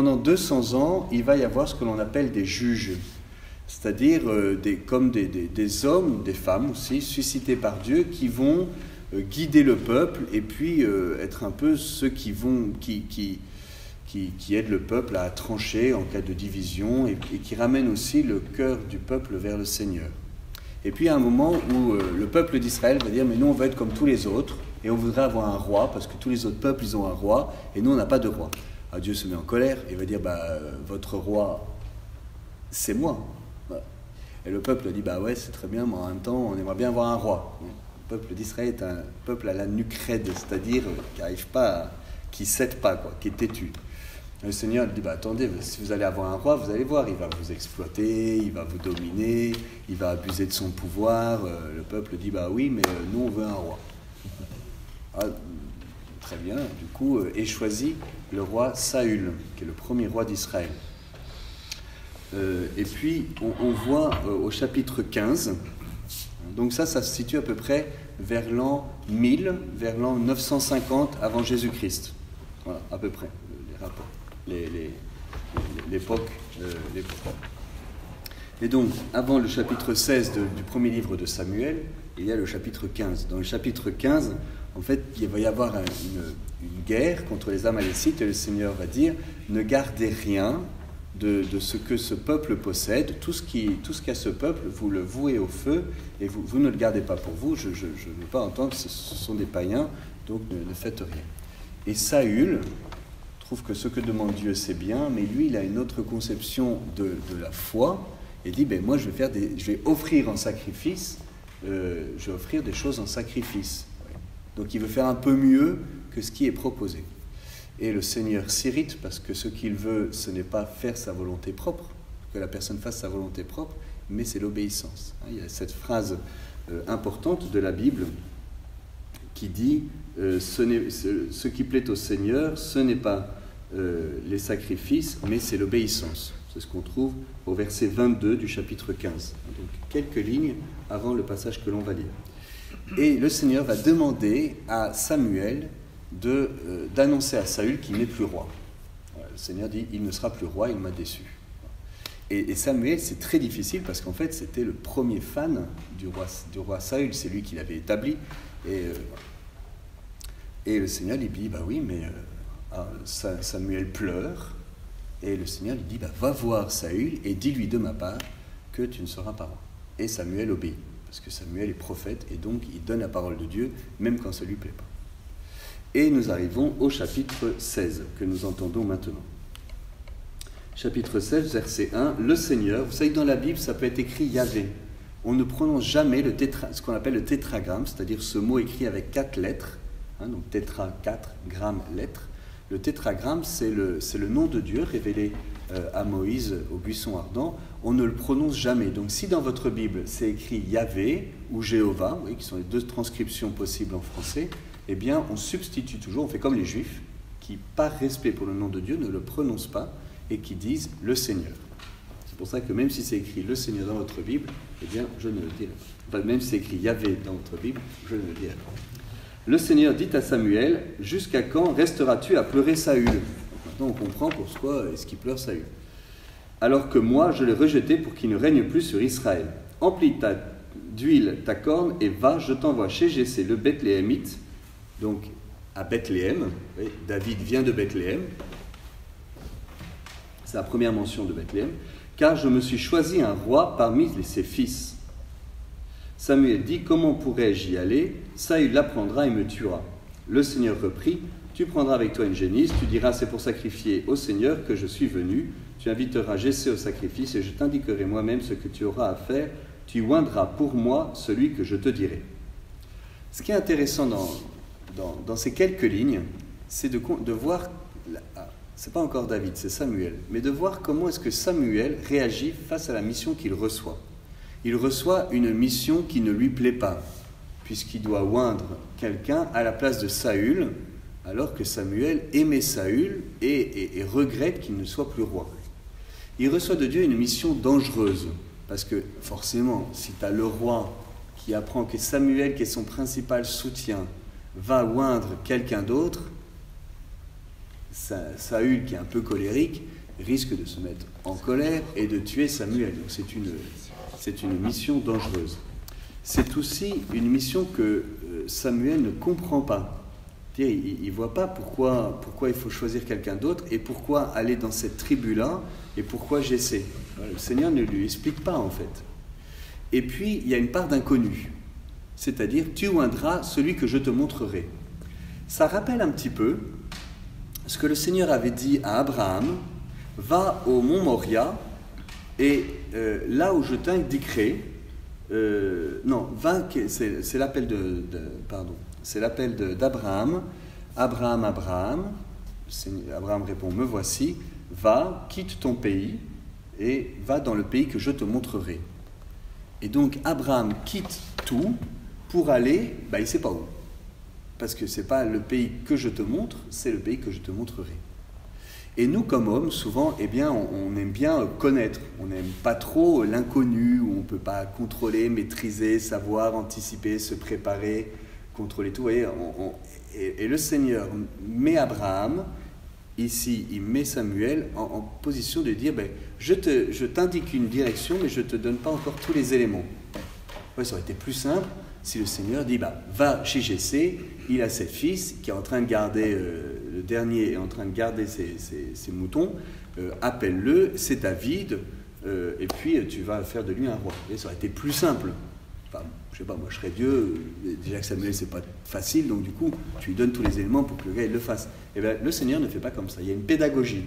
pendant 200 ans, il va y avoir ce que l'on appelle des juges, c'est-à-dire comme des hommes, des femmes aussi, suscités par Dieu, qui vont guider le peuple et puis être un peu ceux qui aident le peuple à trancher en cas de division et qui ramènent aussi le cœur du peuple vers le Seigneur. Et puis il y a un moment où le peuple d'Israël va dire « mais nous on veut être comme tous les autres et on voudrait avoir un roi parce que tous les autres peuples ils ont un roi et nous on n'a pas de roi ». Alors Dieu se met en colère et va dire « votre roi c'est moi ». Et le peuple dit « bah ouais c'est très bien mais en même temps on aimerait bien avoir un roi ». Le peuple d'Israël est un peuple à la nuque raide, c'est-à-dire qui n'arrive pas, qui ne cède pas, qui est têtu. Le Seigneur dit, attendez, si vous allez avoir un roi, vous allez voir, il va vous exploiter, il va vous dominer, il va abuser de son pouvoir. Le peuple dit, oui, mais nous, on veut un roi. Très bien, du coup, est choisi le roi Saül, qui est le premier roi d'Israël. Et puis, on voit au chapitre 15, donc ça se situe à peu près vers l'an 1000, vers l'an 950 avant Jésus-Christ. Voilà, à peu près, les rapports. L'époque. Et donc, avant le chapitre 16 du premier livre de Samuel, il y a le chapitre 15. Dans le chapitre 15, en fait, il va y avoir une guerre contre les Amalécites et le Seigneur va dire « Ne gardez rien de ce que ce peuple possède, tout ce qu'a ce peuple, vous le vouez au feu et vous ne le gardez pas pour vous, je ne veux pas entendre, ce sont des païens, donc ne faites rien. » Et Saül trouve que ce que demande Dieu c'est bien, mais lui il a une autre conception de la foi et dit moi je vais offrir en sacrifice, je vais offrir des choses en sacrifice. Donc il veut faire un peu mieux que ce qui est proposé. Et le Seigneur s'irrite parce que ce qu'il veut ce n'est pas faire sa volonté propre, que la personne fasse sa volonté propre, mais c'est l'obéissance. Il y a cette phrase importante de la Bible qui dit ce qui plaît au Seigneur, ce n'est pas les sacrifices, mais c'est l'obéissance. C'est ce qu'on trouve au verset 22 du chapitre 15. Donc, quelques lignes avant le passage que l'on va lire. Et le Seigneur va demander à Samuel d'annoncer à Saül qu'il n'est plus roi. Le Seigneur dit « il ne sera plus roi, il m'a déçu ». Et Samuel, c'est très difficile parce qu'en fait, c'était le premier fan du roi Saül. C'est lui qui l'avait établi. Et le Seigneur lui dit « oui, mais... Samuel pleure et le Seigneur lui dit va voir Saül et dis-lui de ma part que tu ne seras pas roi. Et Samuel obéit parce que Samuel est prophète et donc il donne la parole de Dieu même quand ça ne lui plaît pas. Et nous arrivons au chapitre 16 que nous entendons maintenant. Chapitre 16, verset 1, le Seigneur, vous savez que dans la Bible ça peut être écrit Yahvé. On ne prononce jamais ce qu'on appelle le tétragramme, c'est-à-dire ce mot écrit avec 4 lettres, donc tétra 4, gramme lettres. Le tétragramme, c'est le nom de Dieu révélé à Moïse au buisson ardent. On ne le prononce jamais. Donc si dans votre Bible, c'est écrit Yahvé ou Jéhovah, qui sont les 2 transcriptions possibles en français, eh bien, on substitue toujours, on fait comme les Juifs, qui, par respect pour le nom de Dieu, ne le prononcent pas et qui disent « le Seigneur ». C'est pour ça que même si c'est écrit « le Seigneur » dans votre Bible, eh bien, je ne le dirai pas. Enfin, même si c'est écrit « Yahvé » dans votre Bible, je ne le dirai pas. Le Seigneur dit à Samuel, « Jusqu'à quand resteras-tu à pleurer Saül ?» Maintenant, on comprend pourquoi est-ce qu'il pleure Saül. « Alors que moi, je l'ai rejeté pour qu'il ne règne plus sur Israël. Emplis d'huile ta corne et va, je t'envoie chez Jessé le Bethléemite. » Donc, à Bethléem, David vient de Bethléem. C'est la première mention de Bethléem. « Car je me suis choisi un roi parmi ses fils. » Samuel dit, « Comment pourrais-je y aller? Saül l'apprendra et me tuera. » Le Seigneur reprit, « Tu prendras avec toi une génisse, tu diras, c'est pour sacrifier au Seigneur que je suis venu. Tu inviteras Jessé au sacrifice et je t'indiquerai moi-même ce que tu auras à faire. Tu oindras pour moi celui que je te dirai. » Ce qui est intéressant dans ces quelques lignes, c'est de voir, c'est pas encore David, c'est Samuel, mais de voir comment est-ce que Samuel réagit face à la mission qu'il reçoit. Il reçoit une mission qui ne lui plaît pas, puisqu'il doit oindre quelqu'un à la place de Saül, alors que Samuel aimait Saül et regrette qu'il ne soit plus roi. Il reçoit de Dieu une mission dangereuse, parce que forcément, si tu as le roi qui apprend que Samuel, qui est son principal soutien, va oindre quelqu'un d'autre, Saül, qui est un peu colérique, risque de se mettre en colère et de tuer Samuel. Donc c'est une mission dangereuse. C'est aussi une mission que Samuel ne comprend pas. Il ne voit pas pourquoi il faut choisir quelqu'un d'autre et pourquoi aller dans cette tribu-là et pourquoi Jessé. Le Seigneur ne lui explique pas en fait. Et puis il y a une part d'inconnu, c'est-à-dire tu oindras celui que je te montrerai. Ça rappelle un petit peu ce que le Seigneur avait dit à Abraham, va au mont Moria et là où je t'indiquerai, c'est l'appel d'Abraham. Abraham répond, me voici, va, quitte ton pays et va dans le pays que je te montrerai. Et donc Abraham quitte tout pour aller, il ne sait pas où. Parce que ce n'est pas le pays que je te montre, c'est le pays que je te montrerai. Et nous, comme hommes, souvent, on aime bien connaître. On n'aime pas trop l'inconnu, où on ne peut pas contrôler, maîtriser, savoir, anticiper, se préparer, contrôler tout. Et le Seigneur met Abraham, ici, il met Samuel en position de dire, je t'indique une direction, mais je ne te donne pas encore tous les éléments. Ouais, ça aurait été plus simple si le Seigneur dit, va chez Jessé, il a 7 fils, qui est en train de garder, le dernier est en train de garder ses moutons, appelle-le, c'est David, et puis tu vas faire de lui un roi. Et ça aurait été plus simple. Enfin, je sais pas, moi je serais Dieu, déjà que Samuel c'est pas facile, donc du coup tu lui donnes tous les éléments pour que le gars il le fasse. Et bien le Seigneur ne fait pas comme ça, il y a une pédagogie.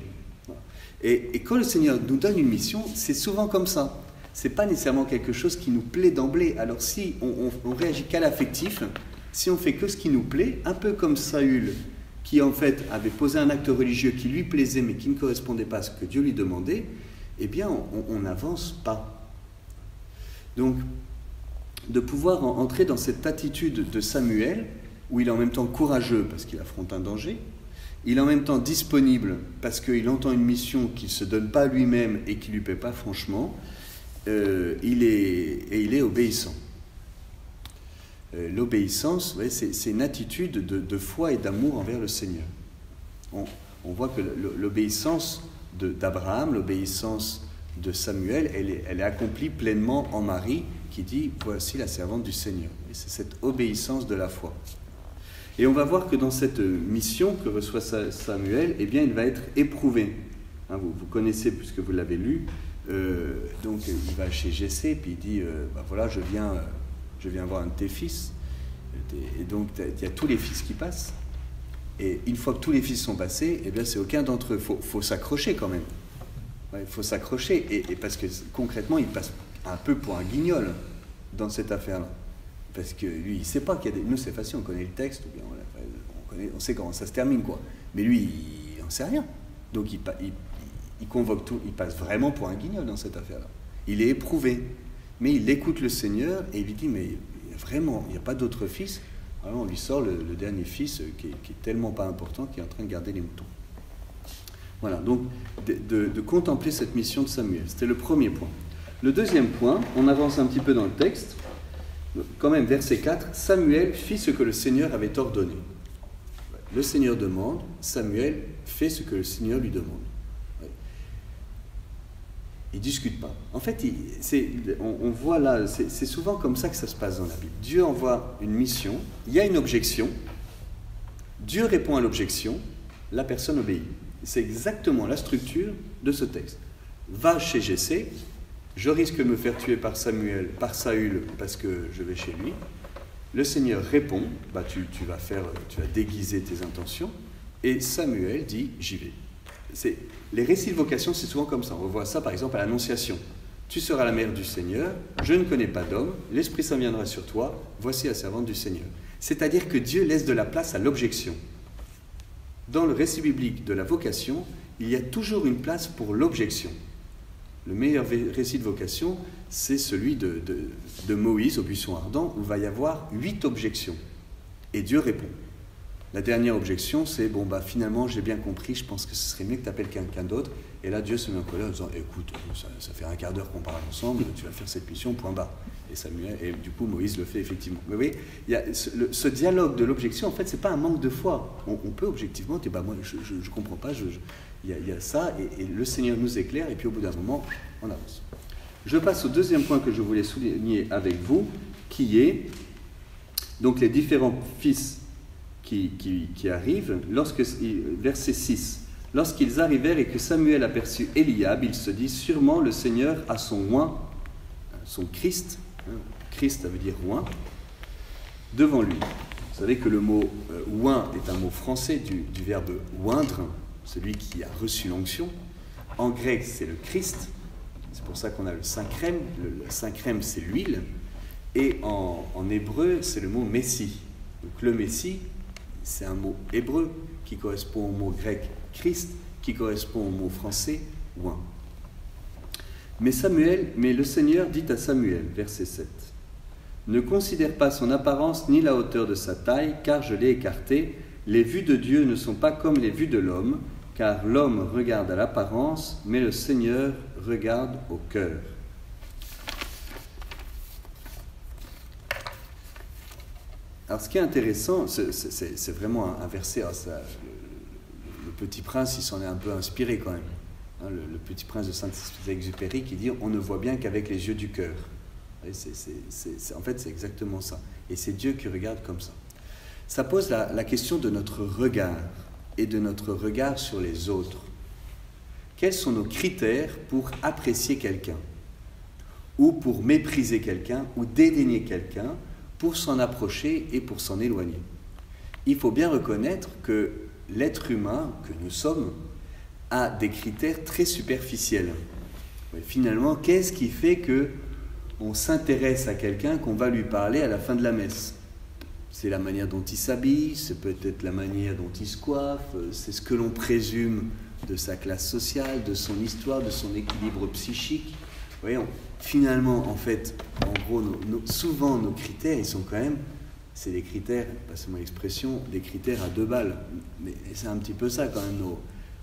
Voilà. Et quand le Seigneur nous donne une mission, c'est souvent comme ça. C'est pas nécessairement quelque chose qui nous plaît d'emblée. Alors si on réagit qu'à l'affectif, si on fait que ce qui nous plaît, un peu comme Saül, qui en fait avait posé un acte religieux qui lui plaisait mais qui ne correspondait pas à ce que Dieu lui demandait, eh bien on n'avance pas. Donc de pouvoir entrer dans cette attitude de Samuel, où il est en même temps courageux parce qu'il affronte un danger, il est en même temps disponible parce qu'il entend une mission qu'il ne se donne pas lui-même et qui ne lui plaît pas franchement, il est obéissant. L'obéissance, c'est une attitude de foi et d'amour envers le Seigneur. On voit que l'obéissance d'Abraham, l'obéissance de Samuel, elle est accomplie pleinement en Marie, qui dit « Voici la servante du Seigneur ». Et c'est cette obéissance de la foi. Et on va voir que dans cette mission que reçoit Samuel, eh bien, il va être éprouvé. Hein, vous connaissez, puisque vous l'avez lu, donc il va chez Jessé, puis il dit voilà, je viens voir un de tes fils. Et donc il y a tous les fils qui passent. Et une fois que tous les fils sont passés, eh bien, c'est aucun d'entre eux. Faut s'accrocher quand même. Il faut s'accrocher. Et parce que concrètement, il passe un peu pour un guignol dans cette affaire-là. Parce que lui, il ne sait pas qu'il y a des... Nous, c'est facile, on connaît le texte, ou bien on sait comment ça se termine, quoi. Mais lui, il n'en sait rien. Donc il convoque tout, il passe vraiment pour un guignol dans cette affaire-là. Il est éprouvé. Mais il écoute le Seigneur et il lui dit, mais vraiment, il n'y a pas d'autre fils. Alors on lui sort le dernier fils qui est tellement pas important, qui est en train de garder les moutons. Voilà, donc de contempler cette mission de Samuel. C'était le premier point. Le deuxième point, on avance un petit peu dans le texte, quand même verset 4, Samuel fit ce que le Seigneur avait ordonné. Le Seigneur demande, Samuel fait ce que le Seigneur lui demande. Il ne discute pas. En fait, on voit là, c'est souvent comme ça que ça se passe dans la Bible. Dieu envoie une mission, il y a une objection, Dieu répond à l'objection, la personne obéit. C'est exactement la structure de ce texte. Va chez Jessé, je risque de me faire tuer par Saül parce que je vais chez lui. Le Seigneur répond, tu vas déguiser tes intentions, et Samuel dit, j'y vais. Les récits de vocation, c'est souvent comme ça. On voit ça par exemple à l'Annonciation. Tu seras la mère du Seigneur, je ne connais pas d'homme, l'Esprit Saint viendra sur toi, voici la servante du Seigneur. C'est-à-dire que Dieu laisse de la place à l'objection. Dans le récit biblique de la vocation, il y a toujours une place pour l'objection. Le meilleur récit de vocation, c'est celui de Moïse au buisson ardent, où il va y avoir 8 objections. Et Dieu répond. La dernière objection, c'est finalement, j'ai bien compris, je pense que ce serait mieux que tu appelles quelqu'un d'autre. Et là, Dieu se met en colère en disant, écoute, ça fait un quart d'heure qu'on parle ensemble, tu vas faire cette mission, point barre. Et du coup, Moïse le fait effectivement. Mais oui, il y a ce dialogue de l'objection, en fait, ce n'est pas un manque de foi. On peut objectivement dire, moi, je ne comprends pas, il y a ça, et le Seigneur nous éclaire, et puis au bout d'un moment, on avance. Je passe au deuxième point que je voulais souligner avec vous, qui est donc les différents fils qui arrivent, verset 6. Lorsqu'ils arrivèrent et que Samuel aperçut Eliab, il se dit, sûrement le Seigneur a son oint, son Christ, Christ ça veut dire oint, devant lui. Vous savez que le mot oint est un mot français du verbe oindre, celui qui a reçu l'onction. En grec, c'est le Christ, c'est pour ça qu'on a le Saint-Crème, le Saint-Crème c'est l'huile, et en hébreu, c'est le mot Messie. Donc le Messie, c'est un mot hébreu qui correspond au mot grec Christ, qui correspond au mot français oint. Mais le Seigneur dit à Samuel, verset 7, « Ne considère pas son apparence ni la hauteur de sa taille, car je l'ai écarté. Les vues de Dieu ne sont pas comme les vues de l'homme, car l'homme regarde à l'apparence, mais le Seigneur regarde au cœur. » Alors ce qui est intéressant, c'est vraiment un verset, le Petit Prince, il s'en est un peu inspiré quand même. Le Petit Prince de Saint-Exupéry qui dit « On ne voit bien qu'avec les yeux du cœur ». En fait, c'est exactement ça. Et c'est Dieu qui regarde comme ça. Ça pose la question de notre regard et de notre regard sur les autres. Quels sont nos critères pour apprécier quelqu'un, ou pour mépriser quelqu'un, ou dédaigner quelqu'un, pour s'en approcher et pour s'en éloigner? Il faut bien reconnaître que l'être humain que nous sommes a des critères très superficiels. Finalement, qu'est-ce qui fait qu'on s'intéresse à quelqu'un, qu'on va lui parler à la fin de la messe? C'est la manière dont il s'habille, c'est peut-être la manière dont il se coiffe, c'est ce que l'on présume de sa classe sociale, de son histoire, de son équilibre psychique. Voyons, finalement, en fait, en gros, souvent nos critères, ils sont quand même, c'est des critères, passez-moi l'expression, des critères à 2 balles. Mais c'est un petit peu ça quand même,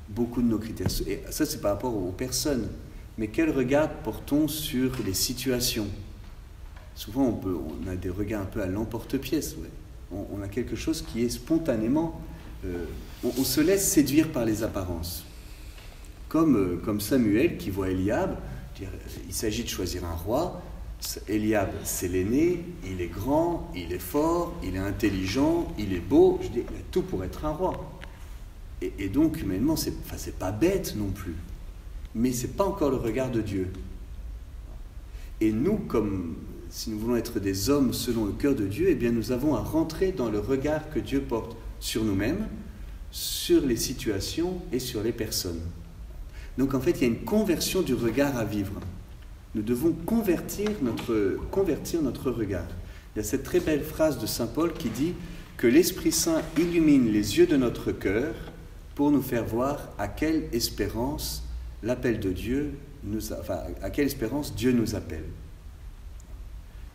beaucoup de nos critères. Et ça, c'est par rapport aux personnes. Mais quel regard portons sur les situations? Souvent, on a des regards un peu à l'emporte-pièce. Ouais. On a quelque chose qui est spontanément... on se laisse séduire par les apparences. Comme Samuel qui voit Eliab, il s'agit de choisir un roi. Eliab, c'est l'aîné, il est grand, il est fort, il est intelligent, il est beau. Je dis, il a tout pour être un roi. Et donc, humainement, c'est pas bête non plus. Mais ce n'est pas encore le regard de Dieu. Et nous, si nous voulons être des hommes selon le cœur de Dieu, eh bien, nous avons à rentrer dans le regard que Dieu porte sur nous-mêmes, sur les situations et sur les personnes. Donc, en fait, il y a une conversion du regard à vivre. Nous devons convertir notre regard. Il y a cette très belle phrase de saint Paul qui dit que l'Esprit Saint illumine les yeux de notre cœur pour nous faire voir à quelle espérance l'appel de Dieu à quelle espérance Dieu nous appelle.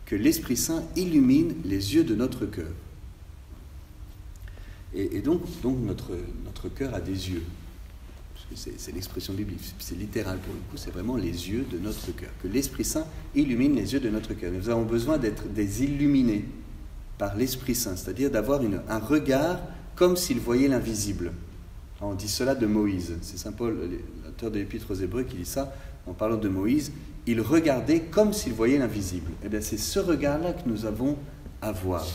Que l'Esprit Saint illumine les yeux de notre cœur. Et donc notre cœur a des yeux. C'est l'expression biblique, c'est littéral pour le coup, c'est vraiment les yeux de notre cœur. Que l'Esprit Saint illumine les yeux de notre cœur. Nous avons besoin d'être des illuminés par l'Esprit Saint, c'est-à-dire d'avoir un regard comme s'il voyait l'invisible. On dit cela de Moïse. C'est saint Paul, l'auteur de l'Épître aux Hébreux, qui dit ça en parlant de Moïse. Il regardait comme s'il voyait l'invisible. Eh bien, c'est ce regard-là que nous avons à voir.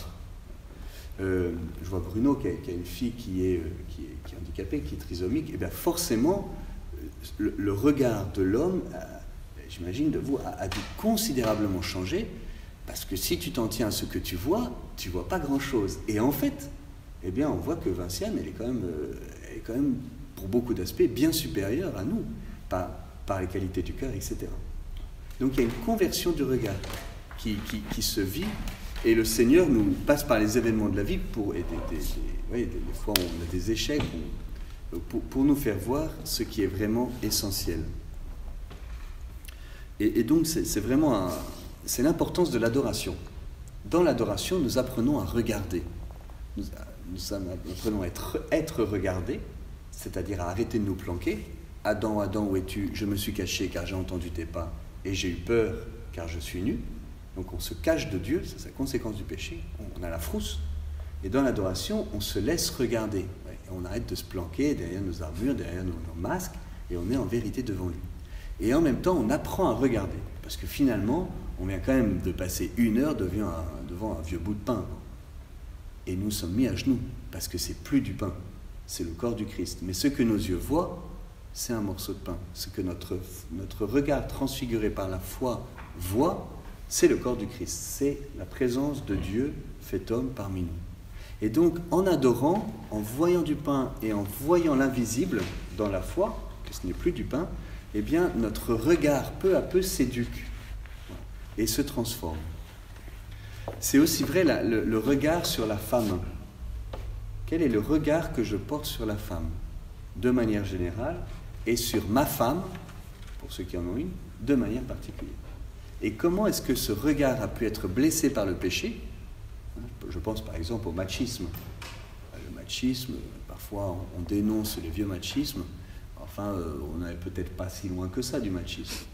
Je vois Bruno qui a une fille qui est handicapée, qui est trisomique. Eh bien, forcément, le regard de l'homme, j'imagine de vous, a dû considérablement changer, parce que si tu t'en tiens à ce que tu vois pas grand-chose. Et en fait, eh bien, on voit que Vinciane, elle est quand même, pour beaucoup d'aspects, bien supérieure à nous, par les qualités du cœur, etc. Donc il y a une conversion du regard qui se vit, et le Seigneur nous passe par les événements de la vie pour des fois on a des échecs, pour nous faire voir ce qui est vraiment essentiel. Et donc c'est vraiment c'est l'importance de l'adoration. Dans l'adoration, nous apprenons à regarder. Nous apprenons à être regardés, c'est-à-dire à arrêter de nous planquer. Adam, Adam, où es-tu? Je me suis caché car j'ai entendu tes pas et j'ai eu peur car je suis nu. Donc on se cache de Dieu, c'est la conséquence du péché, on a la frousse. Et dans l'adoration, on se laisse regarder. Ouais, on arrête de se planquer derrière nos armures, derrière nos masques, et on est en vérité devant lui. Et en même temps, on apprend à regarder. Parce que finalement, on vient quand même de passer 1 heure devant un vieux bout de pain. Et nous sommes mis à genoux, parce que c'est plus du pain, c'est le corps du Christ. Mais ce que nos yeux voient, c'est un morceau de pain. Ce que notre regard transfiguré par la foi voit, c'est le corps du Christ. C'est la présence de Dieu fait homme parmi nous. Et donc, en adorant, en voyant du pain et en voyant l'invisible dans la foi, que ce n'est plus du pain, eh bien, notre regard peu à peu s'éduque et se transforme. C'est aussi vrai le regard sur la femme. Quel est le regard que je porte sur la femme, de manière générale, et sur ma femme, pour ceux qui en ont une, de manière particulière. Et comment est-ce que ce regard a pu être blessé par le péché ? Je pense par exemple au machisme. Le machisme, parfois on dénonce les vieux machismes, enfin on n'allait peut-être pas si loin que ça du machisme.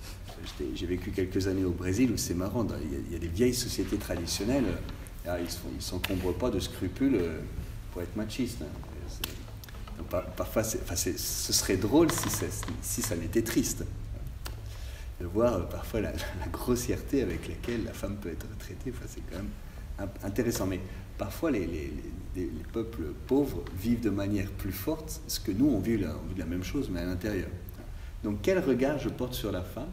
J'ai vécu quelques années au Brésil où c'est marrant, il y a des vieilles sociétés traditionnelles, ils ne s'encombrent pas de scrupules pour être machistes. Parfois, ce serait drôle si ça n'était triste. De voir parfois la grossièreté avec laquelle la femme peut être traitée, c'est quand même intéressant. Mais parfois, les peuples pauvres vivent de manière plus forte, ce que nous, on vit la même chose, mais à l'intérieur. Donc, quel regard je porte sur la femme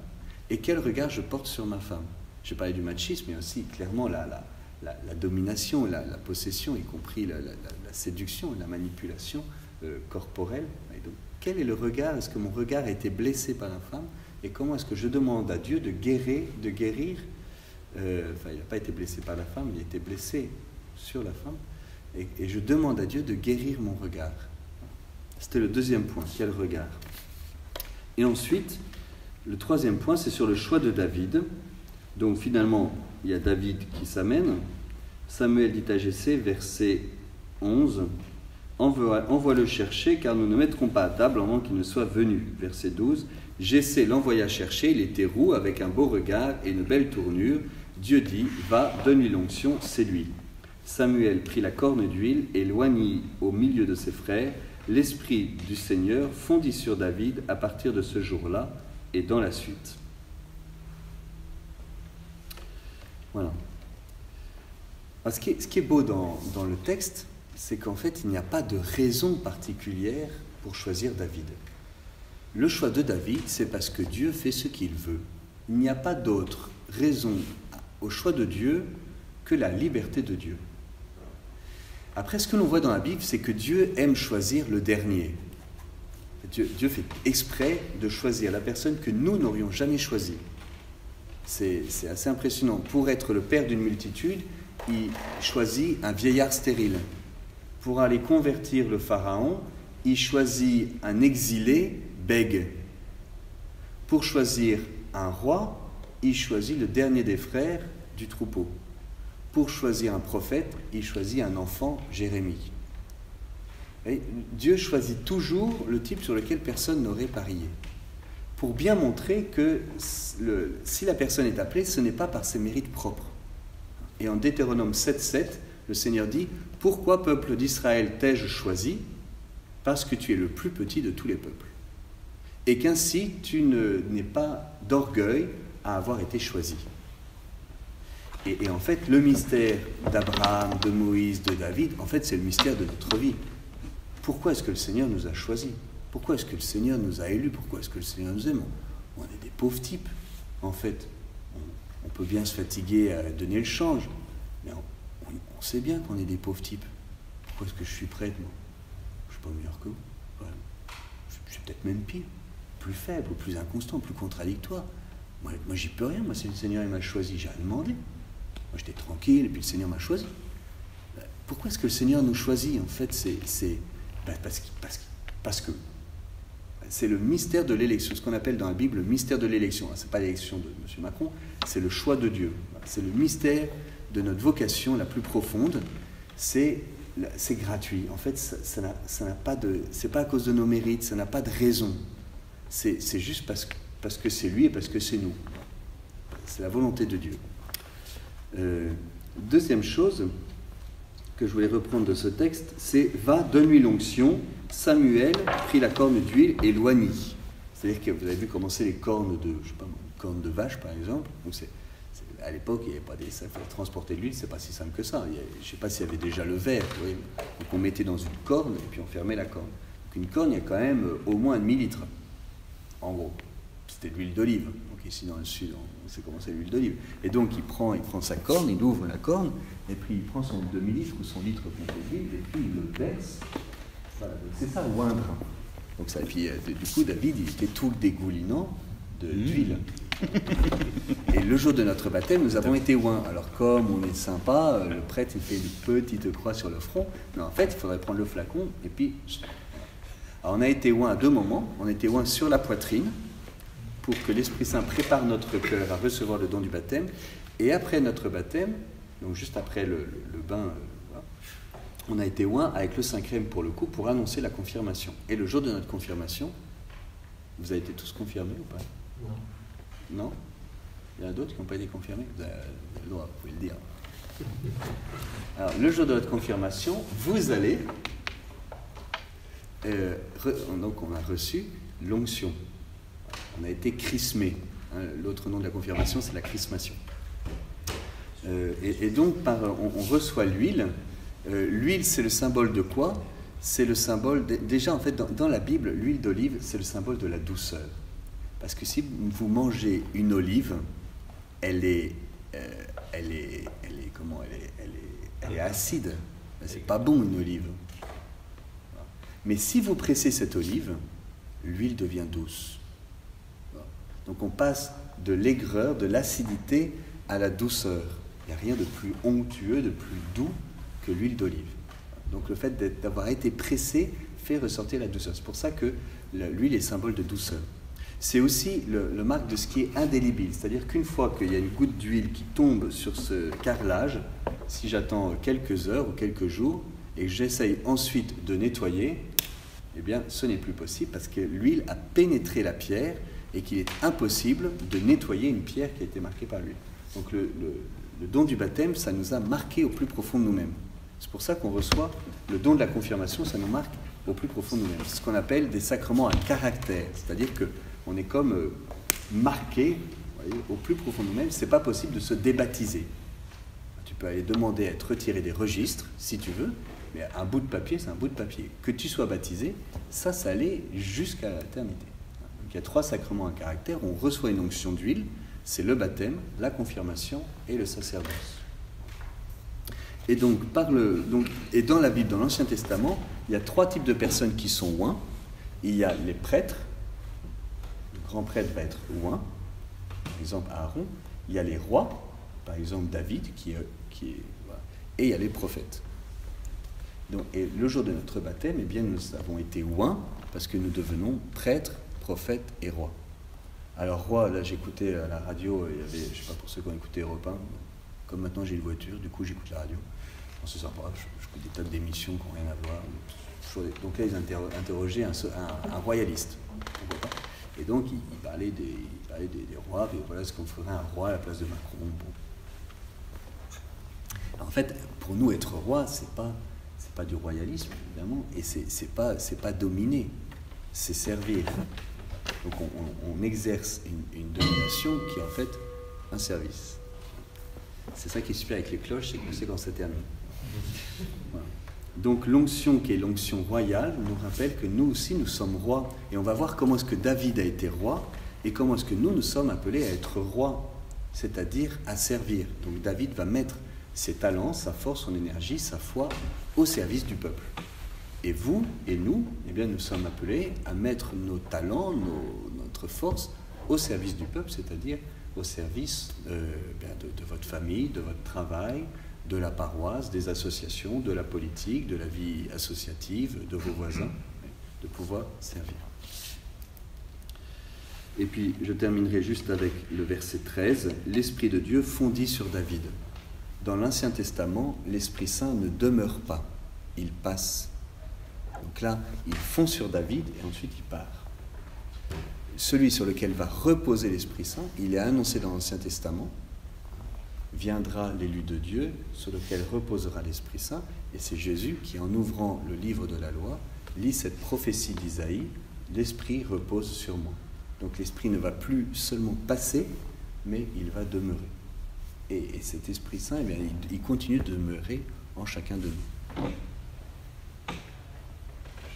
et quel regard je porte sur ma femme ? J'ai parlé du machisme, mais aussi clairement la domination, la possession, y compris la séduction, la manipulation corporelle. Et donc, quel est le regard ? Est-ce que mon regard a été blessé par la femme ? Et comment est-ce que je demande à Dieu de guérir il n'a pas été blessé par la femme, il a été blessé sur la femme. Et je demande à Dieu de guérir mon regard. C'était le deuxième point, quel regard ? Et ensuite, le troisième point, c'est sur le choix de David. Donc finalement, il y a David qui s'amène. Samuel dit à Jessé, verset 11, « Envoie-le chercher, car nous ne mettrons pas à table avant qu'il ne soit venu. » Verset 12, « Jessé l'envoya chercher, il était roux, avec un beau regard et une belle tournure. Dieu dit, va, donne-lui l'onction, c'est lui. » Samuel prit la corne d'huile et l'oignit au milieu de ses frères. L'esprit du Seigneur fondit sur David à partir de ce jour-là et dans la suite. Voilà. Alors, ce qui est beau dans le texte, c'est qu'en fait, il n'y a pas de raison particulière pour choisir David. Le choix de David, c'est parce que Dieu fait ce qu'il veut. Il n'y a pas d'autre raison au choix de Dieu que la liberté de Dieu. Après, ce que l'on voit dans la Bible, c'est que Dieu aime choisir le dernier. Dieu fait exprès de choisir la personne que nous n'aurions jamais choisie. C'est assez impressionnant. Pour être le père d'une multitude, il choisit un vieillard stérile. Pour aller convertir le pharaon, il choisit un exilé bègue. Pour choisir un roi, il choisit le dernier des frères du troupeau. Pour choisir un prophète, il choisit un enfant, Jérémie. Et Dieu choisit toujours le type sur lequel personne n'aurait parié. Pour bien montrer que si la personne est appelée, ce n'est pas par ses mérites propres. Et en Deutéronome 7,7, le Seigneur dit « Pourquoi, peuple d'Israël, t'ai-je choisi ? Parce que tu es le plus petit de tous les peuples. Et qu'ainsi tu n'aies pas d'orgueil à avoir été choisi. » Et en fait, le mystère d'Abraham, de Moïse, de David, en fait, c'est le mystère de notre vie. Pourquoi est-ce que le Seigneur nous a choisis ? Pourquoi est-ce que le Seigneur nous a élus ? Pourquoi est-ce que le Seigneur nous aime ? On est des pauvres types, en fait. On peut bien se fatiguer à donner le change, mais on sait bien qu'on est des pauvres types. Pourquoi est-ce que je suis prêtre, moi ? Je ne suis pas meilleur que vous. Ouais. Je suis peut-être même pire, plus faible, plus inconstant, plus contradictoire. Moi j'y peux rien. Moi, si le Seigneur il m'a choisi, j'ai rien demandé. Moi, j'étais tranquille, et puis le Seigneur m'a choisi. Pourquoi est-ce que le Seigneur nous choisit ? En fait, parce que c'est le mystère de l'élection, ce qu'on appelle dans la Bible le mystère de l'élection. Ce n'est pas l'élection de M. Macron, c'est le choix de Dieu. C'est le mystère de notre vocation la plus profonde. C'est gratuit. En fait, ça n'a pas de... C'est pas à cause de nos mérites, ça n'a pas de raison. C'est juste parce que c'est lui et parce que c'est nous. C'est la volonté de Dieu. Deuxième chose que je voulais reprendre de ce texte, c'est « Va, donne-lui l'onction, Samuel prit la corne d'huile et l'oignit ». C'est-à-dire que vous avez vu commencer les cornes de, je sais pas, cornes de vache par exemple. Donc à l'époque, il n'y avait pas des, ça fallait transporter de l'huile, c'est pas si simple que ça. Je ne sais pas s'il y avait déjà le verre. Oui. Donc on mettait dans une corne et puis on fermait la corne. Donc une corne, il y a quand même au moins 1/2 litre. En gros, c'était de l'huile d'olive. Donc ici dans le sud, on sait comment c'est l'huile d'olive. Et donc il prend sa corne, il ouvre la corne, et puis il prend son demi-litre ou son litre complet d'huile, et puis il le verse. Voilà, c'est ça, oindre. Donc ça, et puis du coup, David, il était tout dégoulinant d'huile. Et le jour de notre baptême, nous avons été oints. Alors comme on est sympa, le prêtre, il fait une petite croix sur le front. Mais en fait, il faudrait prendre le flacon, et puis... Alors on a été oints à 2 moments. On a été oints sur la poitrine, pour que l'Esprit Saint prépare notre cœur à recevoir le don du baptême. Et après notre baptême, donc juste après le bain, on a été oint avec le Saint-Crème pour le coup, pour annoncer la confirmation. Et le jour de notre confirmation, vous avez été tous confirmés ou pas? Non. Il y en a d'autres qui n'ont pas été confirmés? Vous avez le droit, vous pouvez le dire. Alors, le jour de notre confirmation, vous allez... donc on a reçu l'onction. On a été chrismé. Hein, l'autre nom de la confirmation, c'est la chrismation. Et donc, on reçoit l'huile. L'huile, c'est le symbole de quoi? C'est le symbole... Déjà, en fait, dans la Bible, l'huile d'olive, c'est le symbole de la douceur. Parce que si vous mangez une olive, elle est acide. C'est pas bon, une olive. Mais si vous pressez cette olive, l'huile devient douce. Donc on passe de l'aigreur, de l'acidité à la douceur. Il n'y a rien de plus onctueux, de plus doux que l'huile d'olive. Donc le fait d'avoir été pressé fait ressortir la douceur. C'est pour ça que l'huile est symbole de douceur. C'est aussi le marque de ce qui est indélébile. C'est-à-dire qu'une fois qu'il y a une goutte d'huile qui tombe sur ce carrelage, si j'attends quelques heures ou quelques jours et que j'essaye ensuite de nettoyer, eh bien ce n'est plus possible parce que l'huile a pénétré la pierre et qu'il est impossible de nettoyer une pierre qui a été marquée par l'huile. Donc le don du baptême, ça nous a marqué au plus profond de nous-mêmes. C'est pour ça qu'on reçoit le don de la confirmation, ça nous marque au plus profond de nous-mêmes. C'est ce qu'on appelle des sacrements à caractère, c'est-à-dire qu'on est comme marqué, vous voyez, au plus profond de nous-mêmes. C'est pas possible de se débaptiser. Tu peux aller demander à être retiré des registres, si tu veux, mais un bout de papier, c'est un bout de papier. Que tu sois baptisé, ça allait jusqu'à l'éternité. Donc il y a 3 sacrements à caractère, on reçoit une onction d'huile, c'est le baptême, la confirmation et le sacerdoce. Et donc, et dans la Bible, dans l'Ancien Testament, il y a 3 types de personnes qui sont oints. Il y a les prêtres, le grand prêtre va être oint, par exemple Aaron. Il y a les rois, par exemple David, voilà. Et il y a les prophètes. Donc, et le jour de notre baptême, eh bien, nous avons été oints parce que nous devenons prêtres, prophètes et rois. Alors roi, là j'écoutais à la radio, il y avait, je ne sais pas pour ceux qui ont écouté Europe 1, comme maintenant j'ai une voiture, du coup j'écoute la radio. On se sent pas, j'écoute des tas d'émissions qui n'ont rien à voir. Donc là ils interrogeaient un royaliste. Et donc il parlait des rois, et voilà ce qu'on ferait un roi à la place de Macron. Bon. En fait, pour nous être roi, c'est pas du royalisme évidemment, et c'est pas dominer, c'est servir. Donc on exerce une domination qui est en fait un service. C'est ça qui est super avec les cloches, c'est qu'on sait quand ça termine. Voilà. Donc l'onction qui est l'onction royale nous rappelle que nous aussi nous sommes rois. Et on va voir comment est-ce que David a été roi et comment est-ce que nous sommes appelés à être rois, c'est-à-dire à servir. Donc David va mettre ses talents, sa force, son énergie, sa foi au service du peuple. Et vous et nous, eh bien, nous sommes appelés à mettre nos talents, notre force au service du peuple, c'est-à-dire au service de votre famille, de votre travail, de la paroisse, des associations, de la politique, de la vie associative, de vos voisins, de pouvoir servir. Et puis, je terminerai juste avec le verset 13. « L'Esprit de Dieu fondit sur David. Dans l'Ancien Testament, l'Esprit Saint ne demeure pas, il passe. » Donc là, il fond sur David et ensuite il part. Celui sur lequel va reposer l'Esprit Saint, il est annoncé dans l'Ancien Testament. viendra l'élu de Dieu, sur lequel reposera l'Esprit Saint, et c'est Jésus qui, en ouvrant le livre de la loi, lit cette prophétie d'Isaïe, l'Esprit repose sur moi. Donc l'Esprit ne va plus seulement passer, mais il va demeurer. Et cet Esprit Saint, eh bien, il continue de demeurer en chacun de nous.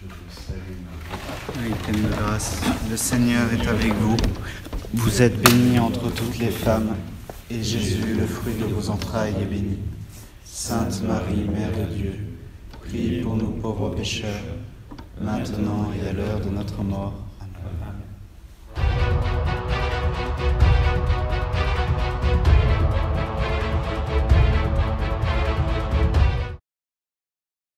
Je vous salue, Marie, pleine de grâce, le Seigneur est avec vous. Vous êtes bénie entre toutes les femmes, et Jésus, le fruit de vos entrailles, est béni. Sainte Marie, Mère de Dieu, priez pour nous pauvres pécheurs, maintenant et à l'heure de notre mort. Amen.